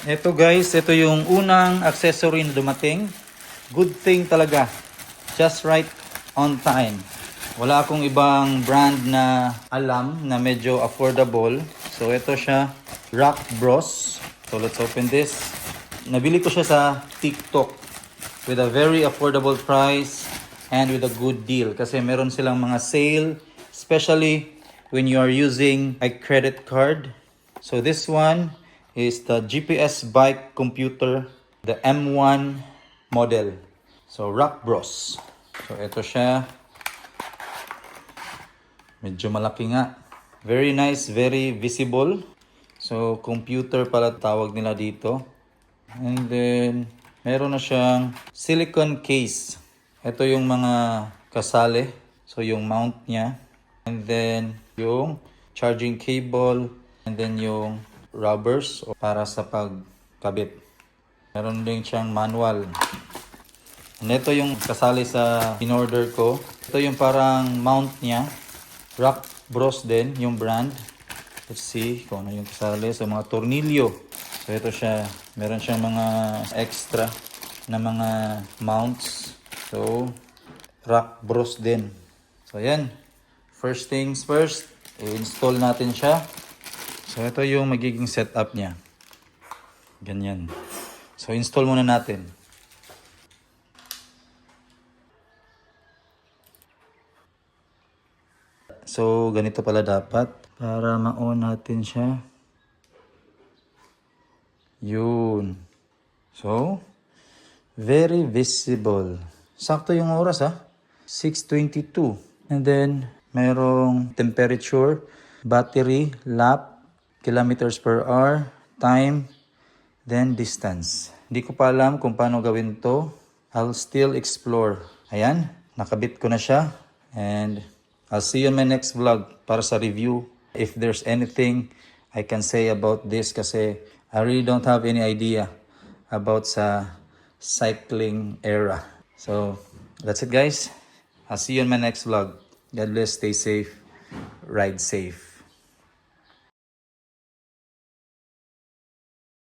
Ito guys, ito yung unang accessory na dumating. Good thing talaga. Just right on time. Wala akong ibang brand na alam na medyo affordable. So ito siya, Rock Bros. So let's open this. Nabili ko siya sa TikTok with a very affordable price and with a good deal. Kasi meron silang mga sale, especially when you are using a credit card. So this one is the GPS bike computer, the M1 model. So Rock Bros. So ito siya. Medyo malaki nga. Very nice, very visible. So computer pala tawag nila dito. And then meron na siyang silicone case. Ito yung mga kasali. So yung mount niya. And then yung charging cable. And then yung rubbers para sa pagkabit. Meron din siyang manual. And ito yung kasali sa in-order ko. Ito yung parang mount niya. Rock Bros din, yung brand. Let's see kung ano yung kasali. So mga tornilyo. So ito siya. Meron siyang mga extra na mga mounts. So Rock Bros din. So ayan. First things first. I-install natin siya. So ito yung magiging setup niya. Ganyan. So install muna natin. So ganito pala dapat para ma-on natin siya. Yun. So very visible. Sakto yung oras 6:22. And then merong temperature, battery, lap, kilometers per hour, time, then distance. Hindi ko pa alam kung paano gawin to. I'll still explore. Ayan, nakabit ko na siya. And I'll see you in my next vlog para sa review. If there's anything I can say about this kasi I really don't have any idea about sa cycling era. So, that's it guys. I'll see you in my next vlog. God bless, stay safe, ride safe.